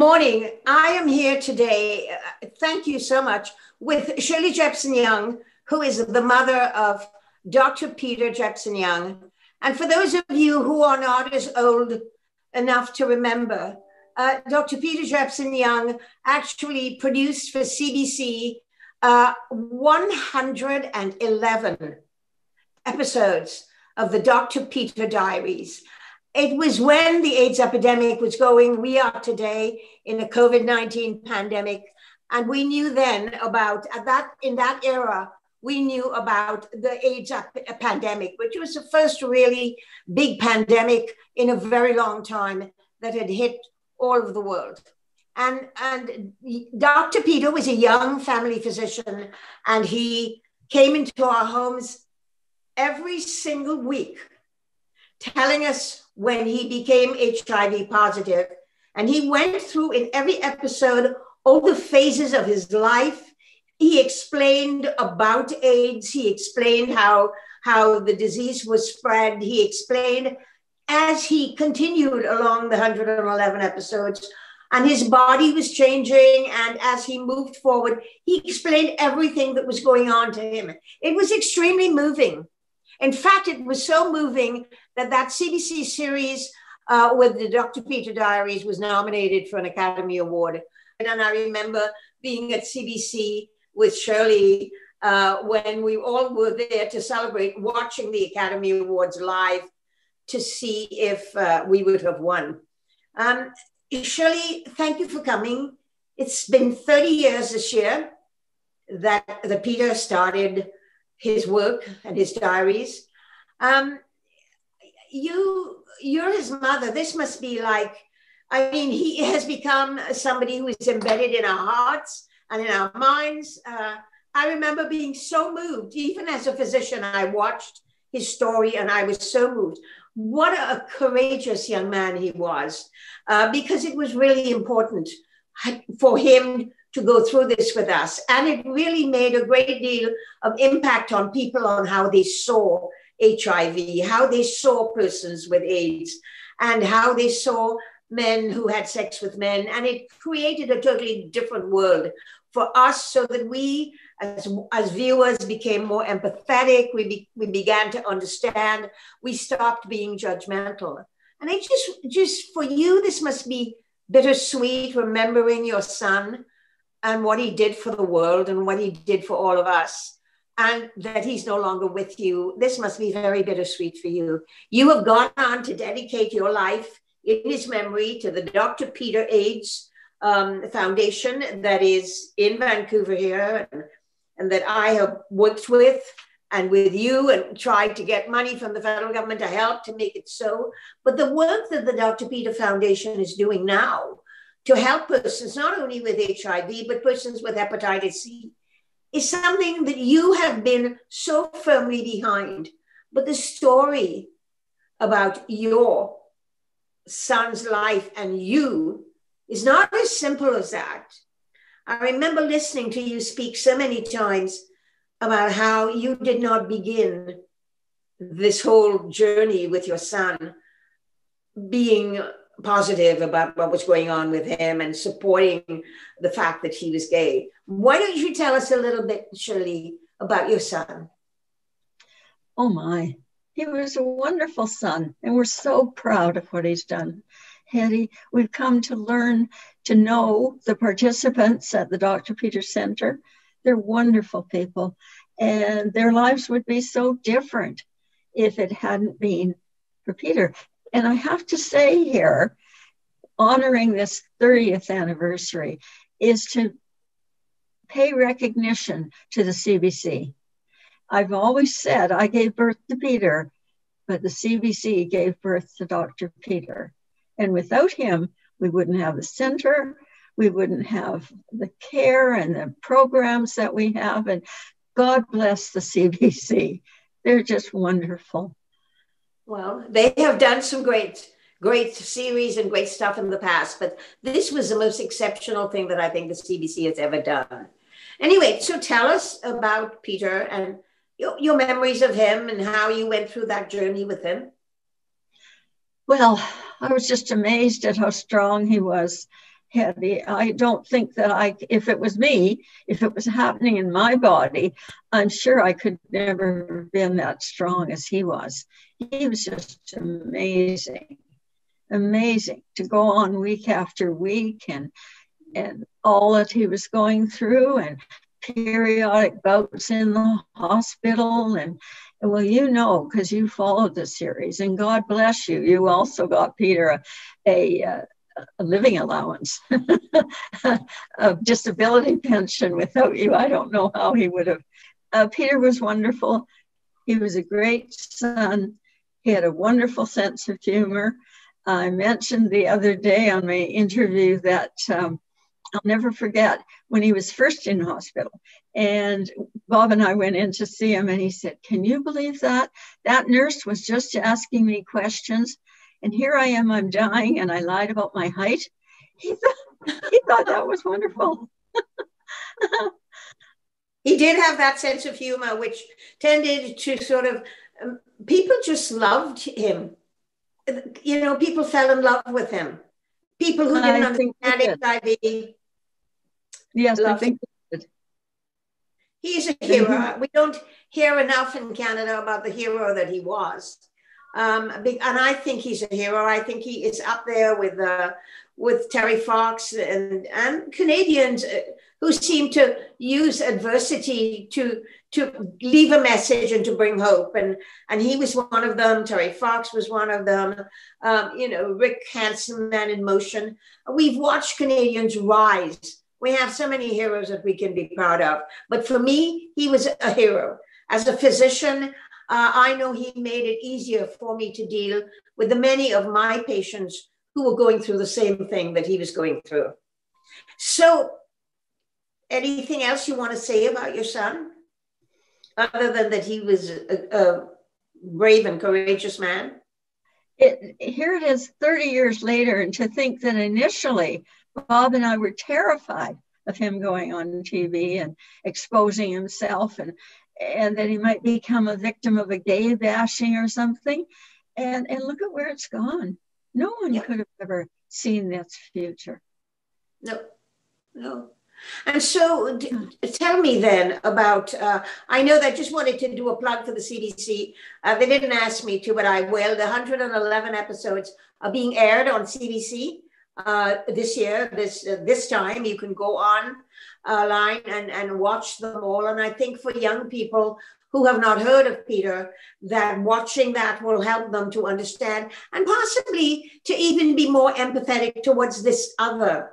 Morning. I am here today, thank you so much, with Shirley Jepson-Young, who is the mother of Dr. Peter Jepson-Young. And for those of you who are not as old enough to remember, Dr. Peter Jepson-Young actually produced for CBC 111 episodes of the Dr. Peter Diaries. It was when the AIDS epidemic was going. We are today in a COVID-19 pandemic. And we knew then about, in that era, we knew about the AIDS pandemic, which was the first really big pandemic in a very long time that had hit all of the world. And Dr. Peter was a young family physician, and he came into our homes every single week telling us when he became HIV positive. And he went through in every episode all the phases of his life. He explained about AIDS. He explained how the disease was spread. He explained as he continued along the 111 episodes, and his body was changing. And as he moved forward, he explained everything that was going on to him. It was extremely moving. In fact, it was so moving that CBC series with the Dr. Peter Diaries was nominated for an Academy Award. And I remember being at CBC with Shirley when we all were there to celebrate, watching the Academy Awards live to see if we would have won. Shirley, thank you for coming. It's been 30 years this year that Peter started his work and his diaries. You're his mother. This must be like, I mean, he has become somebody who is embedded in our hearts and in our minds. I remember being so moved. Even as a physician, I watched his story and I was so moved. What a courageous young man he was, because it was really important for him to go through this with us. And it really made a great deal of impact on people on how they saw HIV, how they saw persons with AIDS, and how they saw men who had sex with men. And it created a totally different world for us, so that we as viewers became more empathetic. We began to understand. We stopped being judgmental. And it just for you, this must be bittersweet, remembering your son and what he did for the world and what he did for all of us, and that he's no longer with you. This must be very bittersweet for you. You have gone on to dedicate your life in his memory to the Dr. Peter AIDS Foundation that is in Vancouver here, and that I have worked with and with you and tried to get money from the federal government to help to make it so. But the work that the Dr. Peter Foundation is doing now to help persons, not only with HIV, but persons with hepatitis C, is something that you have been so firmly behind. But the story about your son's life and you is not as simple as that. I remember listening to you speak so many times about how you did not begin this whole journey with your son being positive about what was going on with him and supporting the fact that he was gay. Why don't you tell us a little bit, Shirley, about your son? Oh my, he was a wonderful son, and we're so proud of what he's done. Hedy, we've come to learn to know the participants at the Dr. Peter Center. They're wonderful people, and their lives would be so different if it hadn't been for Peter. And I have to say here, honoring this 30th anniversary is to pay recognition to the CBC. I've always said I gave birth to Peter, but the CBC gave birth to Dr. Peter. And without him, we wouldn't have the center, we wouldn't have the care and the programs that we have. And God bless the CBC. They're just wonderful. Well, they have done some great series and great stuff in the past, but this was the most exceptional thing that I think the CBC has ever done. Anyway, so tell us about Peter and your memories of him and how you went through that journey with him. Well, I was just amazed at how strong he was. Hedy. I don't think that if it was me, if it was happening in my body, I'm sure I could never have been that strong as he was. He was just amazing, amazing to go on week after week, and all that he was going through, and periodic bouts in the hospital. And well, you know, because you followed the series, and God bless you, you also got Peter a living allowance, a disability pension. Without you, I don't know how he would have. Peter was wonderful. He was a great son. He had a wonderful sense of humor. I mentioned the other day on my interview that I'll never forget when he was first in hospital, and Bob and I went in to see him, and he said, "Can you believe that? That nurse was just asking me questions, and here I am, I'm dying, and I lied about my height." He thought that was wonderful. He did have that sense of humor, which tended to sort of, people just loved him. You know, people fell in love with him. People who didn't understand HIV. Yes, I think he's a hero. We don't hear enough in Canada about the hero that he was. And I think he's a hero. I think he is up there with Terry Fox and Canadians who seem to use adversity to leave a message and to bring hope. And he was one of them. Terry Fox was one of them. You know, Rick Hansen, Man in Motion. We've watched Canadians rise. We have so many heroes that we can be proud of. But for me, he was a hero. As a physician, I know he made it easier for me to deal with the many of my patients who were going through the same thing that he was going through. So, anything else you want to say about your son? Other than that he was a brave and courageous man? Here it is 30 years later, and to think that initially Bob and I were terrified of him going on TV and exposing himself, and that he might become a victim of a gay bashing or something. And look at where it's gone. No one could have ever seen this future. No. And so tell me then about, I know that I just wanted to do a plug for the CBC. They didn't ask me to, but I will. The 111 episodes are being aired on CBC this year, this time. You can go online and watch them all. And I think for young people who have not heard of Peter, that watching that will help them to understand and possibly to even be more empathetic towards this other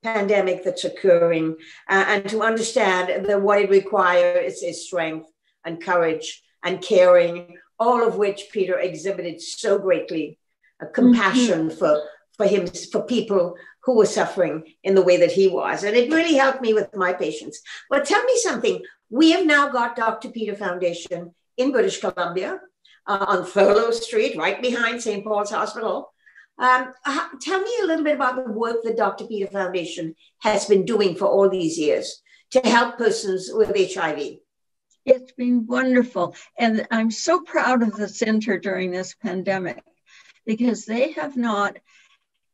pandemic that's occurring, and to understand that what it requires is strength and courage and caring, all of which Peter exhibited so greatly, a compassion for people who were suffering in the way that he was. And it really helped me with my patients. But tell me something. We have now got Dr. Peter Foundation in British Columbia on Thurlow Street, right behind St. Paul's Hospital. Tell me a little bit about the work the Dr. Peter Foundation has been doing for all these years to help persons with HIV. It's been wonderful. And I'm so proud of the center during this pandemic, because they have not,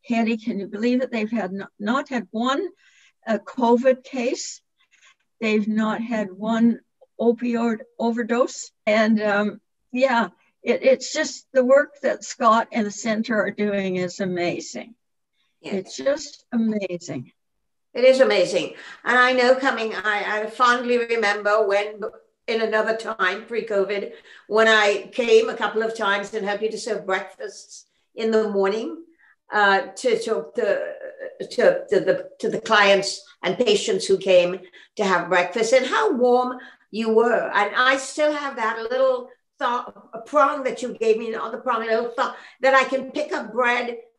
Hedy, can you believe it? They've not had one COVID case. They've not had one opioid overdose. And it's just the work that Scott and the center are doing is amazing. Yes. It's just amazing. It is amazing. And I know I fondly remember when, in another time, pre-COVID, when I came a couple of times and helped you to serve breakfasts in the morning to the clients and patients who came to have breakfast, and how warm you were. And I still have that little a prong that you gave me on the prong, a little thought that I can pick up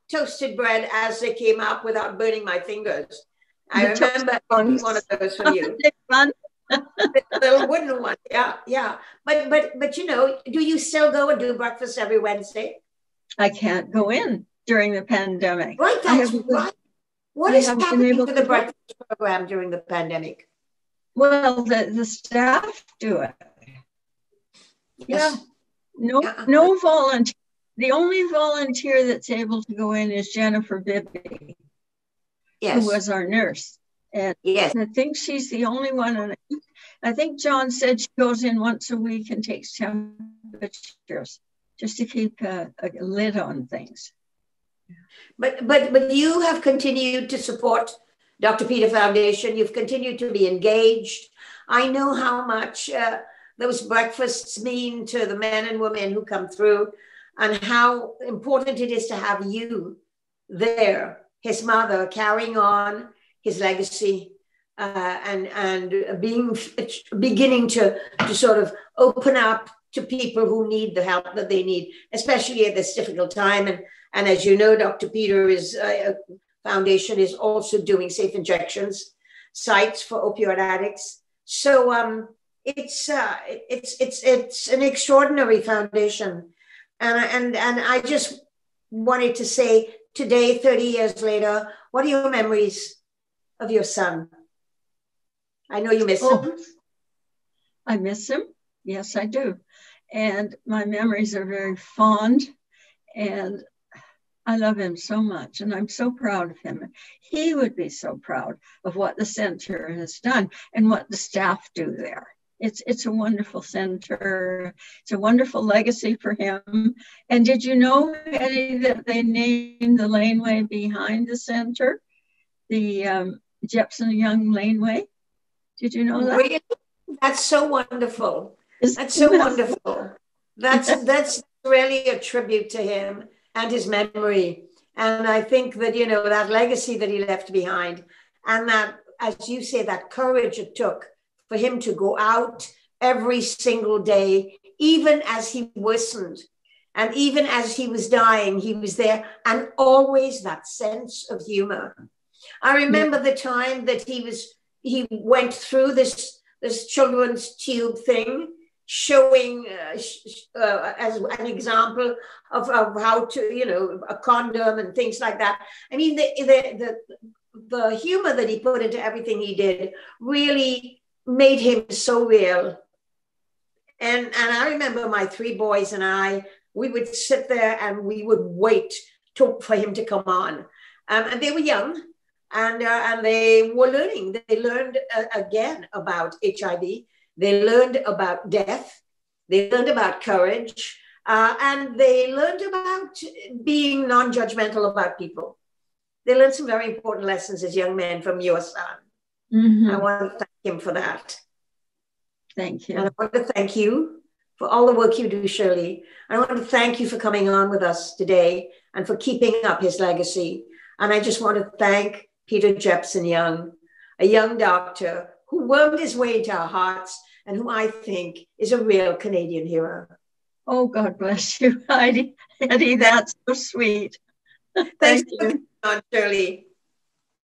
toasted bread as they came up without burning my fingers. I remember one of those from you. The little wooden one, yeah. But you know, do you still go and do breakfast every Wednesday? I can't go in during the pandemic. Right, that's right. What is happening to the breakfast program during the pandemic? Well, the staff do it. Yes. No volunteer. The only volunteer that's able to go in is Jennifer Bibby. Yes. who was our nurse. And yes. I think she's the only one. And I think John said she goes in once a week and takes temperatures just to keep a lid on things. But you have continued to support Dr. Peter Foundation. You've continued to be engaged. I know how much those breakfasts mean to the men and women who come through, and how important it is to have you there, his mother, carrying on his legacy, and beginning to sort of open up to people who need the help that they need, especially at this difficult time. And as you know, Dr. Peter's foundation is also doing safe injections sites for opioid addicts. So it's an extraordinary foundation, and I just wanted to say today, 30 years later, what are your memories of your son? I know you miss him. I miss him. Yes, I do. And my memories are very fond, and I love him so much, and I'm so proud of him. He would be so proud of what the center has done and what the staff do there. It's a wonderful center. It's a wonderful legacy for him. And did you know, Hedy, that they named the laneway behind the center the Jepson-Young laneway? Did you know that? Really? That's so wonderful. That's so wonderful. That's really a tribute to him and his memory. And I think that, you know, that legacy that he left behind, and that, as you say, that courage it took for him to go out every single day, even as he worsened, and even as he was dying, he was there, and always that sense of humor. I remember the time that he went through this children's tube thing, showing as an example of how to, you know, a condom and things like that. I mean, the humor that he put into everything he did really made him so real. And I remember my three boys and we would sit there and we would wait for him to come on. And they were young, and they were learning. They learned again about HIV. They learned about death. They learned about courage. And they learned about being non-judgmental about people. They learned some very important lessons as young men from your son. Mm-hmm. I want to thank him for that. Thank you. And I want to thank you for all the work you do, Shirley. I want to thank you for coming on with us today and for keeping up his legacy. And I just want to thank Peter Jepson-Young, a young doctor who wormed his way into our hearts and who I think is a real Canadian hero. Oh, God bless you, Hedy. Hedy, that's so sweet. Thanks for coming on, Shirley.